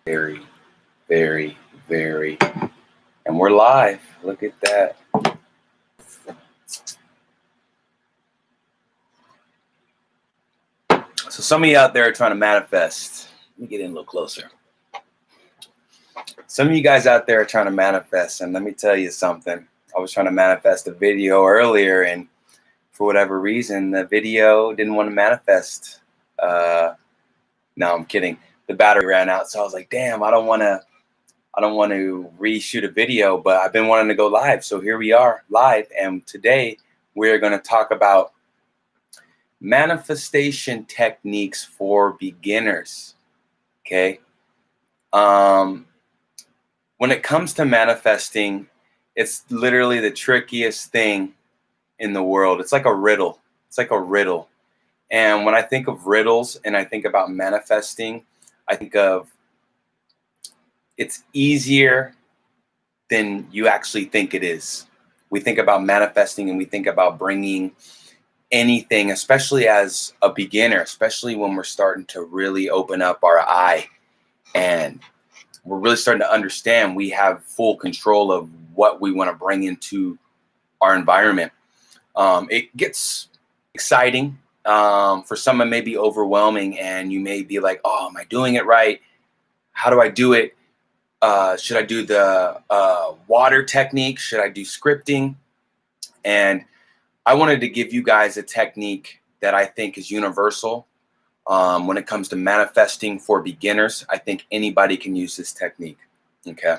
Very, very, very. And we're live. Look at that. So some of you out there are trying to manifest. Let me get in a little closer. Some of you guys out there are trying to manifest, and let me tell you something. I was trying to manifest a video earlier, and for whatever reason, the video didn't want to manifest. No, I'm kidding. The battery ran out, so I was like, damn, I don't want to reshoot a video, but I've been wanting to go live. So here we are live. And today we're going to talk about manifestation techniques for beginners. Okay. When it comes to manifesting, it's literally the trickiest thing in the world. It's like a riddle. And when I think of riddles and I think about manifesting, I think of it's easier than you actually think it is. We think about manifesting and we think about bringing anything, especially as a beginner, especially when we're starting to really open up our eye and we're really starting to understand we have full control of what we want to bring into our environment. It gets exciting. For some, it may be overwhelming and you may be like, oh, am I doing it right? How do I do it? Should I do the water technique? Should I do scripting? And I wanted to give you guys a technique that I think is universal when it comes to manifesting for beginners. I think anybody can use this technique. Okay.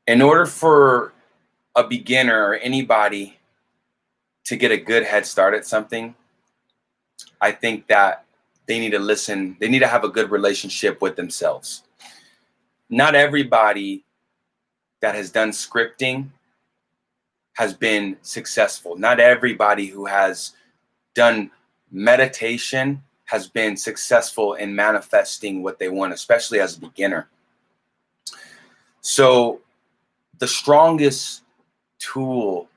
In order for a beginner or anybody to get a good head start at something, I think that they need to listen. They need to have a good relationship with themselves. Not everybody that has done scripting has been successful. Not everybody who has done meditation has been successful in manifesting what they want, especially as a beginner. So the strongest tool,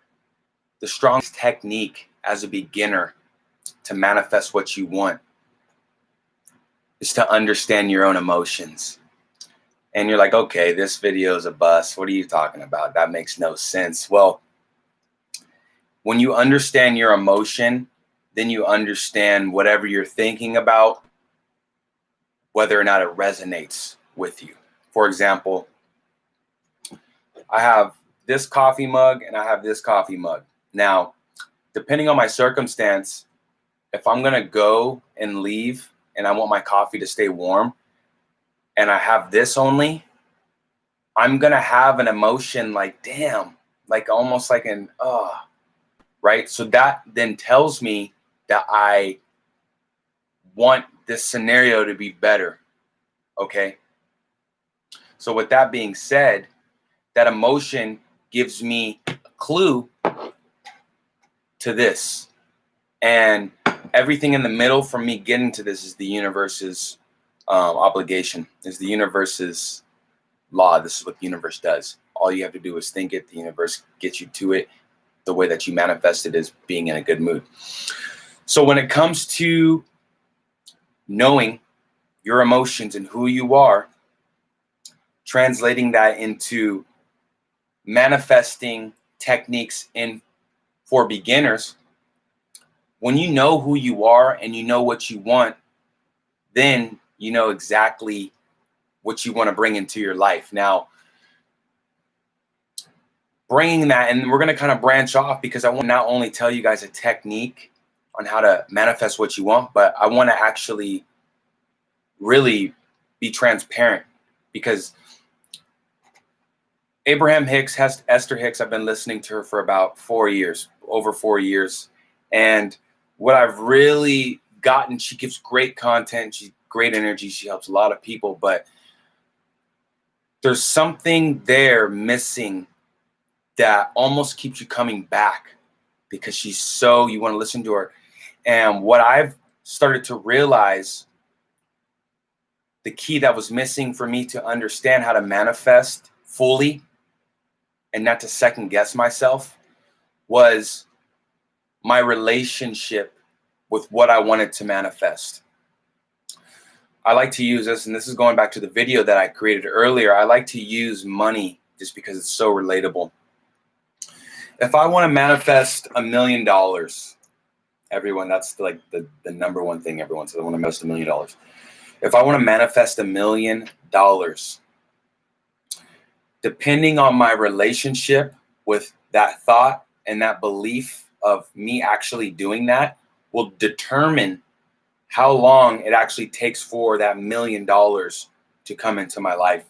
the strongest technique as a beginner to manifest what you want is to understand your own emotions. And you're like, okay, this video is a bust. What are you talking about? That makes no sense. Well, when you understand your emotion, then you understand whatever you're thinking about, whether or not it resonates with you. For example, I have this coffee mug and I have this coffee mug. Now, depending on my circumstance, if I'm going to go and leave and I want my coffee to stay warm and I have this only, I'm going to have an emotion like, damn, like almost like an, right? So that then tells me that I want this scenario to be better. Okay. So with that being said, that emotion gives me a clue to this. And everything in the middle from me getting to this is the universe's obligation, is the universe's law. This is what the universe does. All you have to do is think it. The universe gets you to it. The way that you manifest it is being in a good mood. So when it comes to knowing your emotions and who you are, translating that into manifesting techniques for beginners, when you know who you are and you know what you want, then you know exactly what you want to bring into your life. Now, bringing that, and we're going to kind of branch off because I want to not only tell you guys a technique on how to manifest what you want, but I want to actually really be transparent, because Abraham Hicks has Esther Hicks. I've been listening to her for about 4 years, over 4 years. And what I've really gotten, she gives great content. She's great energy. She helps a lot of people, but there's something there missing that almost keeps you coming back because you want to listen to her. And what I've started to realize, the key that was missing for me to understand how to manifest fully and not to second guess myself, was my relationship with what I wanted to manifest. I like to use this, and this is going back to the video that I created earlier. I like to use money just because it's so relatable. If I want to manifest $1 million, everyone, that's like the number one thing everyone says. I want to manifest $1 million. If I want to manifest $1 million, depending on my relationship with that thought and that belief of me actually doing that, will determine how long it actually takes for that $1 million to come into my life.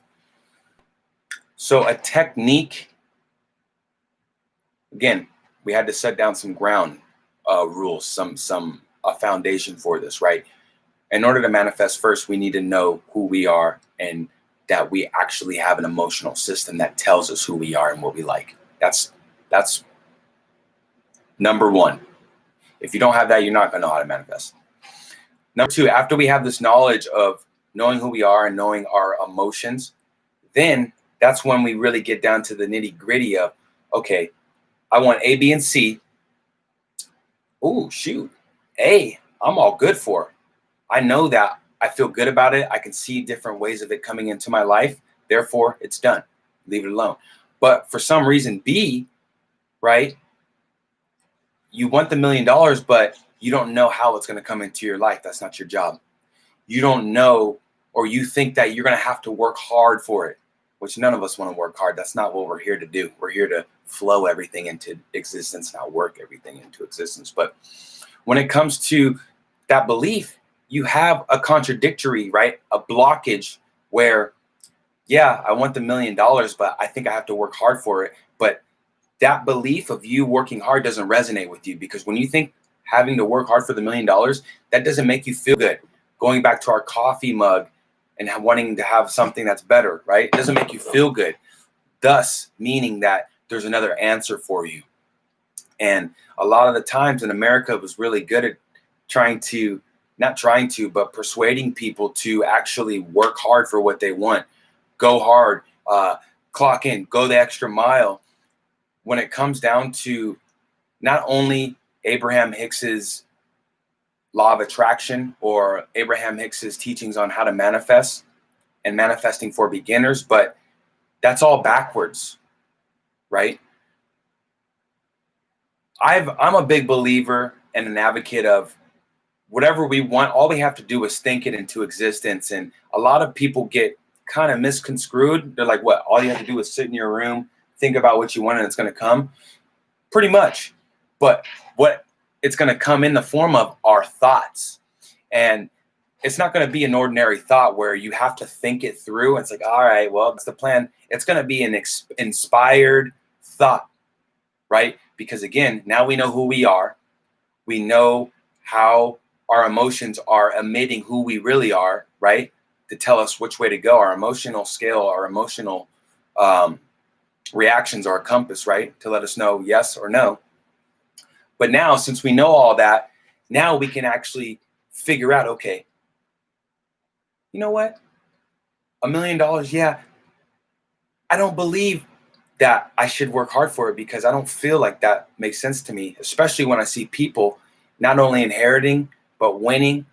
So a technique, again, we had to set down some ground rules, a foundation for this, right? In order to manifest, first, we need to know who we are and that we actually have an emotional system that tells us who we are and what we like. That's number one. If you don't have that, you're not going to know how to manifest. Number two, after we have this knowledge of knowing who we are and knowing our emotions, then that's when we really get down to the nitty gritty of, okay, I want A, B, and C. Oh, shoot. A, I'm all good for. I know that I feel good about it. I can see different ways of it coming into my life. Therefore, it's done. Leave it alone. But for some reason, B, right? You want the $1 million, but you don't know how it's going to come into your life. That's not your job. You don't know, or you think that you're going to have to work hard for it, which none of us want to work hard. That's not what we're here to do. We're here to flow everything into existence, not work everything into existence. But when it comes to that belief, you have a contradictory, right? A blockage where, yeah, I want the $1 million, but I think I have to work hard for it. But that belief of you working hard doesn't resonate with you, because when you think having to work hard for the $1 million, that doesn't make you feel good. Going back to our coffee mug and wanting to have something that's better, right? It doesn't make you feel good. Thus, meaning that there's another answer for you. And a lot of the times in America was really good at but persuading people to actually work hard for what they want. Go hard, clock in, go the extra mile. When it comes down to not only Abraham Hicks's law of attraction or Abraham Hicks's teachings on how to manifest and manifesting for beginners, but that's all backwards, right? I'm a big believer and an advocate of whatever we want, all we have to do is think it into existence. And a lot of people get kind of misconstrued. They're like, what? All you have to do is sit in your room, think about what you want, and it's going to come? Pretty much. But what it's going to come in the form of are thoughts. And it's not going to be an ordinary thought where you have to think it through. It's like, all right, well, it's the plan. It's going to be an inspired thought, right? Because again, now we know who we are. We know how our emotions are emitting who we really are, right? To tell us which way to go. Our emotional scale, our emotional reactions are a compass, right? To let us know yes or no. But now, since we know all that, now we can actually figure out, okay, you know what? $1 million, yeah. I don't believe that I should work hard for it, because I don't feel like that makes sense to me, especially when I see people not only inheriting, but winning,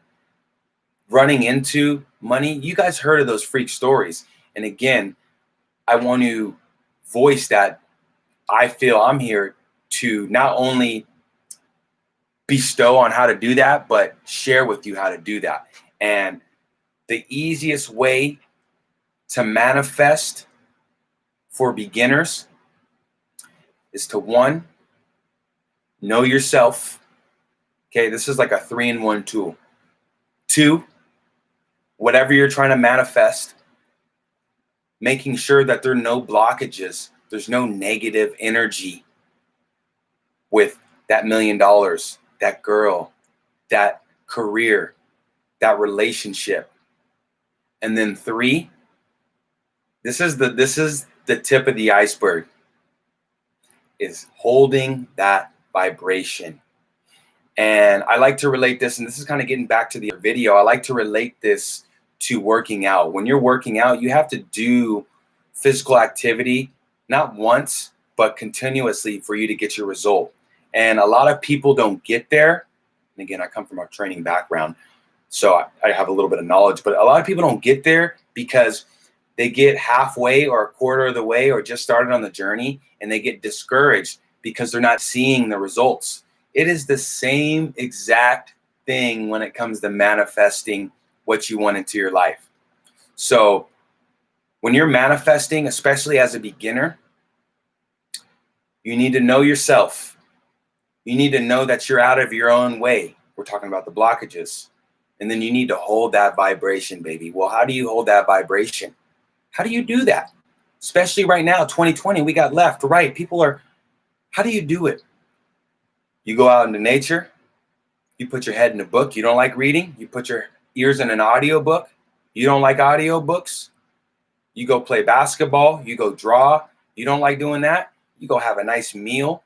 running into money. You guys heard of those freak stories. And again, I want to voice that I feel I'm here to not only bestow on how to do that, but share with you how to do that. And the easiest way to manifest for beginners is to, one, know yourself. Okay, this is like a 3-in-1 tool. 2, whatever you're trying to manifest, making sure that there are no blockages, there's no negative energy with that $1 million, that girl, that career, that relationship. And then 3, this is the tip of the iceberg, is holding that vibration. And I like to relate this, and this is kind of getting back to the video, I like to relate this to working out. When you're working out, you have to do physical activity, not once, but continuously for you to get your result. And a lot of people don't get there. And again, I come from a training background. So I have a little bit of knowledge, but a lot of people don't get there because they get halfway or a quarter of the way or just started on the journey, and they get discouraged because they're not seeing the results. It is the same exact thing when it comes to manifesting what you want into your life. So when you're manifesting, especially as a beginner, you need to know yourself. You need to know that you're out of your own way. We're talking about the blockages. And then you need to hold that vibration, baby. Well, how do you hold that vibration? How do you do that? Especially right now, 2020, we got left, right. How do you do it? You go out into nature. You put your head in a book. You don't like reading. You put your ears in an audio book. You don't like audio books. You go play basketball. You go draw. You don't like doing that. You go have a nice meal.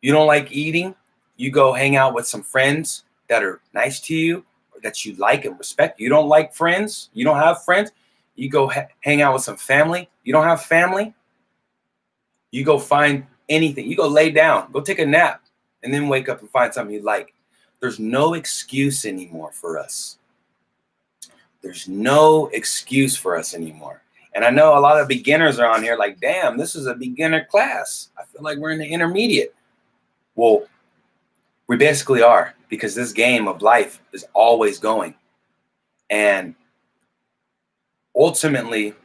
You don't like eating. You go hang out with some friends that are nice to you, or that you like and respect. You don't like friends. You don't have friends. You go hang out with some family. You don't have family. You go find anything. You go lay down. Go take a nap. And then wake up and find something you like. There's no excuse anymore for us. There's no excuse for us anymore. And I know a lot of beginners are on here like, damn, this is a beginner class. I feel like we're in the intermediate. Well, we basically are, because this game of life is always going. And ultimately,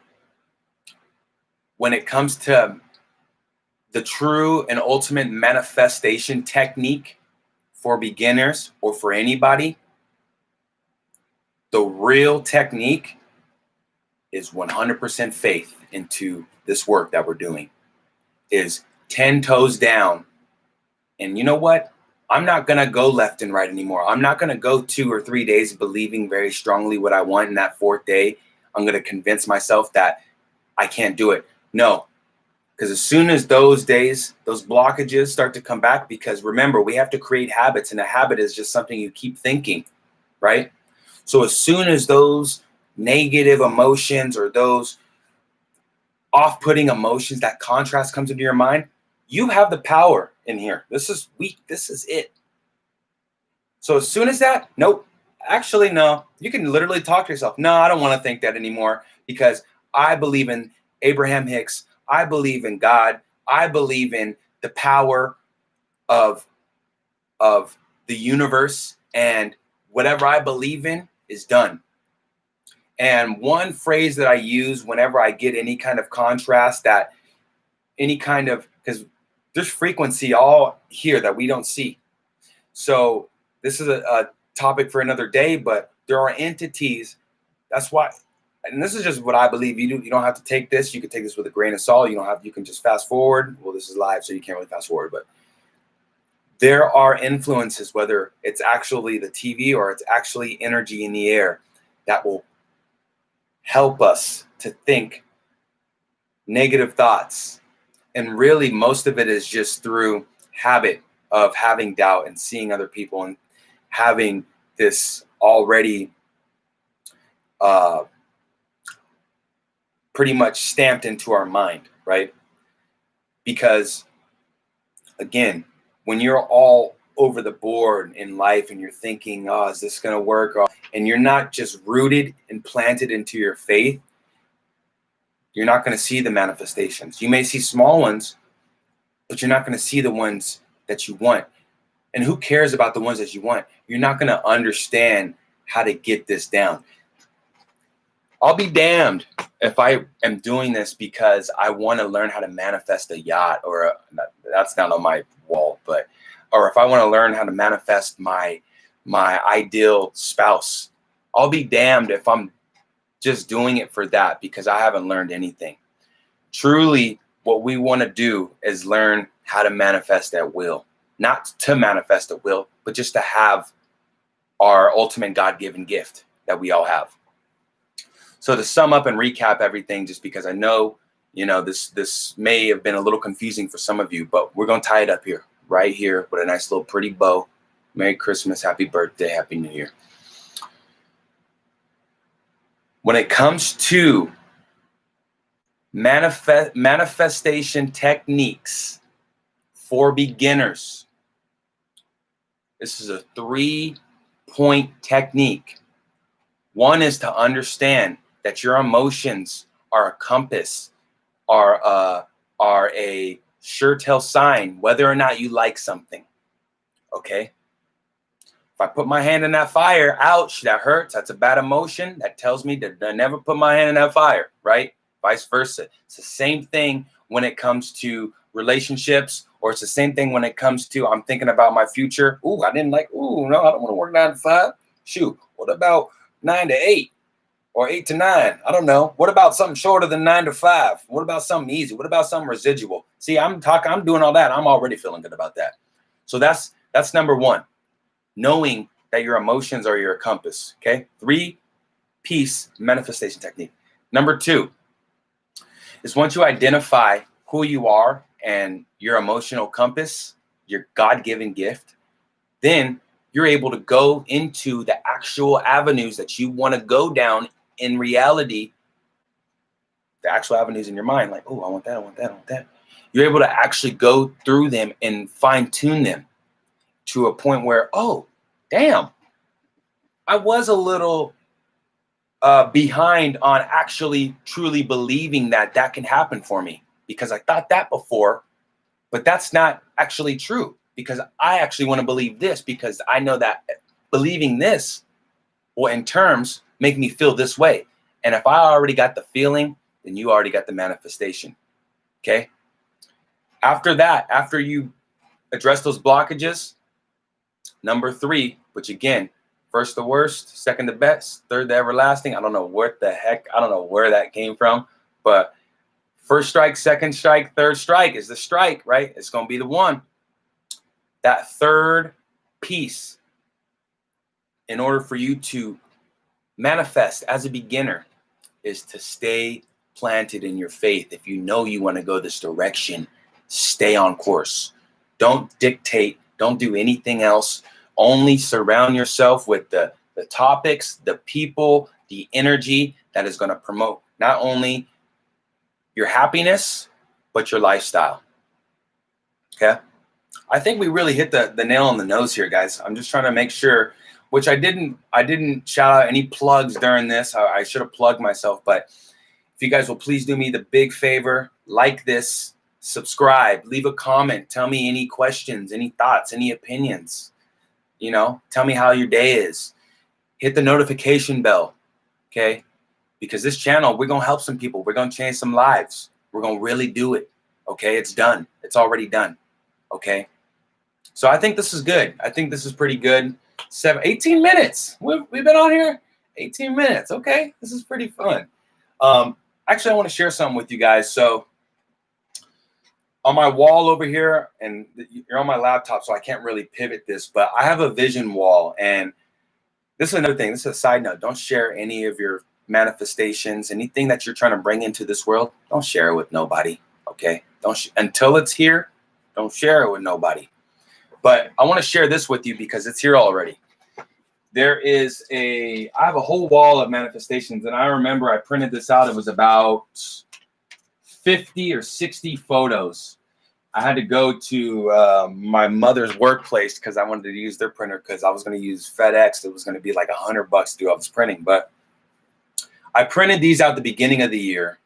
when it comes to the true and ultimate manifestation technique for beginners or for anybody, the real technique is 100% faith into this work that we're doing, is 10 toes down. And you know what? I'm not going to go left and right anymore. I'm not going to go 2 or 3 days believing very strongly what I want. And that 4th day, I'm going to convince myself that I can't do it. No, because as soon as those days, those blockages start to come back, because remember, we have to create habits, and a habit is just something you keep thinking, right? So as soon as those negative emotions or those off-putting emotions, that contrast comes into your mind, you have the power in here. This is it. So as soon as that, nope, actually, no, you can literally talk to yourself. No, I don't want to think that anymore, because I believe in Abraham Hicks. I believe in God. I believe in the power of the universe, and whatever I believe in is done. And one phrase that I use whenever I get any kind of contrast, that any kind of, because there's frequency all here that we don't see. So this is a topic for another day, but there are entities. That's why, and this is just what I believe. You don't have to take this. You can take this with a grain of salt. You can just fast forward. Well, this is live, so you can't really fast forward, but there are influences, whether it's actually the TV or it's actually energy in the air, that will help us to think negative thoughts. And really, most of it is just through habit of having doubt and seeing other people and having this already pretty much stamped into our mind, right? Because again, when you're all over the board in life and you're thinking, oh, is this going to work? And you're not just rooted and planted into your faith, you're not going to see the manifestations. You may see small ones, but you're not going to see the ones that you want. And who cares about the ones that you want? You're not going to understand how to get this down. I'll be damned if I am doing this because I want to learn how to manifest a yacht, or that's not on my wall, or if I want to learn how to manifest my ideal spouse. I'll be damned if I'm just doing it for that, because I haven't learned anything. Truly, what we want to do is learn how to manifest at will. Not to manifest at will, but just to have our ultimate God-given gift that we all have. So to sum up and recap everything, just because I know, this may have been a little confusing for some of you, but we're going to tie it up here, right here, with a nice little pretty bow. Merry Christmas, happy birthday, happy New Year. When it comes to manifestation techniques for beginners, this is a 3-point technique. One is to understand that your emotions are a compass, are a sure tell sign whether or not you like something. Okay. If I put my hand in that fire, ouch, that hurts. That's a bad emotion. That tells me to never put my hand in that fire, right? Vice versa. It's the same thing when it comes to relationships, or it's the same thing when it comes to I'm thinking about my future. Ooh, I didn't like, ooh, no, I don't want to work 9 to 5. Shoot, what about 9 to 8 or 8 to 9? I don't know. What about something shorter than 9 to 5? What about something easy? What about something residual? See, I'm doing all that. I'm already feeling good about that. So that's number one. Knowing that your emotions are your compass. Okay. 3-piece manifestation technique. Number 2 is once you identify who you are and your emotional compass, your God-given gift, then you're able to go into the actual avenues that you want to go down in reality, the actual avenues in your mind, like, oh, I want that, I want that, I want that. You're able to actually go through them and fine tune them to a point where, oh, damn, I was a little behind on actually truly believing that that can happen for me, because I thought that before, but that's not actually true, because I actually want to believe this, because I know that believing this will in terms make me feel this way. And if I already got the feeling, then you already got the manifestation. Okay. After that, after you address those blockages, number 3, which again, first the worst, second the best, third the everlasting. I don't know what the heck, I don't know where that came from, but first strike, second strike, third strike is the strike, right? It's going to be the one. That third piece, in order for you to manifest as a beginner, is to stay planted in your faith. If you know you want to go this direction, stay on course. Don't dictate. Don't do anything else. Only surround yourself with the topics, the people, the energy that is going to promote not only your happiness, but your lifestyle. Okay. I think we really hit the nail on the nose here, guys. I'm just trying to make sure, which I didn't shout out any plugs during this. I should have plugged myself, but if you guys will please do me the big favor, like this, subscribe, leave a comment, tell me any questions, any thoughts, any opinions, tell me how your day is. Hit the notification bell, okay? Because this channel, we're going to help some people. We're going to change some lives. We're going to really do it, okay? It's done. It's already done, okay? So I think this is good. I think this is pretty good. 18 minutes. We've been on here 18 minutes. Okay, this is pretty fun. Actually, I want to share something with you guys. So on my wall over here, and you're on my laptop, so I can't really pivot this, but I have a vision wall. And this is another thing. This is a side note. Don't share any of your manifestations, anything that you're trying to bring into this world. Don't share it with nobody. Okay, until it's here. Don't share it with nobody. But I want to share this with you because it's here already. I have a whole wall of manifestations, and I remember I printed this out. It was about 50 or 60 photos. I had to go to my mother's workplace because I wanted to use their printer, because I was going to use FedEx. It was going to be like $100 to do all this printing. But I printed these out at the beginning of the year.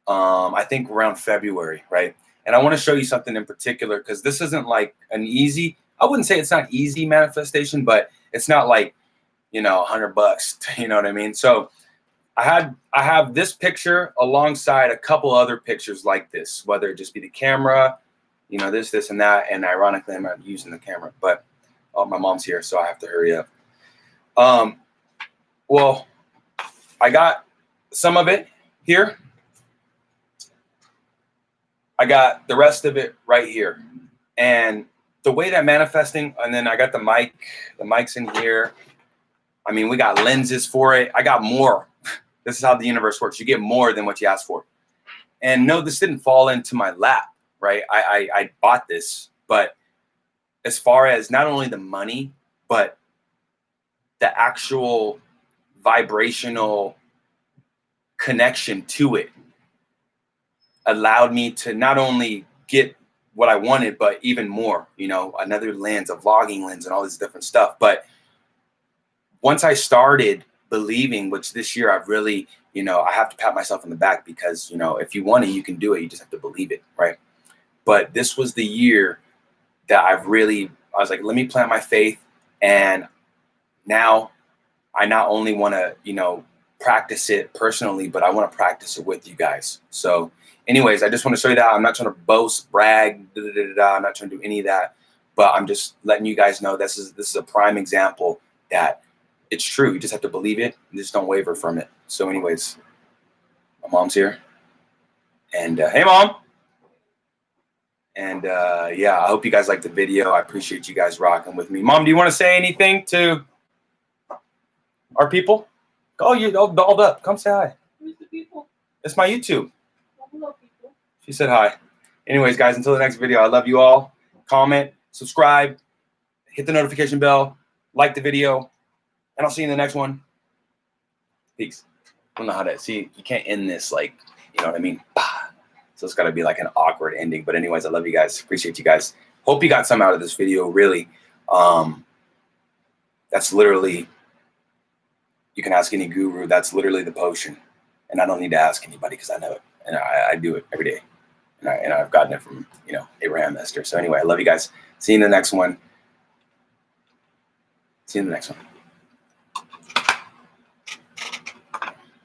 I think around February, right? And I want to show you something in particular, because this isn't like an easy, I wouldn't say it's not easy manifestation, but it's not like, $100, you know what I mean? So I have this picture alongside a couple other pictures like this, whether it just be the camera, this and that. And ironically, I'm not using the camera, but my mom's here, so I have to hurry up. Well, I got some of it here. I got the rest of it right here. And the way that manifesting, and then I got the mic's in here. I mean, we got lenses for it. I got more. This is how the universe works. You get more than what you ask for. And no, this didn't fall into my lap, right? I bought this, but as far as not only the money, but the actual vibrational connection to it allowed me to not only get what I wanted, but even more, another lens, a vlogging lens, and all this different stuff. But once I started believing, which this year I've really, I have to pat myself on the back because, if you want it, you can do it. You just have to believe it, right? But this was the year that I was like, let me plant my faith. And now I not only want to, practice it personally, but I want to practice it with you guys. So anyways, I just want to show you that. I'm not trying to boast, brag, I'm not trying to do any of that, but I'm just letting you guys know this is a prime example that it's true. You just have to believe it and just don't waver from it. So anyways, my mom's here. And hey, Mom. And yeah, I hope you guys liked the video. I appreciate you guys rocking with me. Mom, do you want to say anything to our people? Oh, you're all dolled up. Come say hi. Who's the people? It's my YouTube. Oh, hello, people. She said hi. Anyways, guys, until the next video, I love you all. Comment, subscribe, hit the notification bell, like the video, and I'll see you in the next one. Peace. I don't know how to see. You can't end this like, you know what I mean? So it's got to be like an awkward ending. But anyways, I love you guys. Appreciate you guys. Hope you got some out of this video, really. That's literally, you can ask any guru. That's literally the potion. And I don't need to ask anybody because I know it. And I do it every day. And I've gotten it from, Abraham Esther. So anyway, I love you guys. See you in the next one. See you in the next one.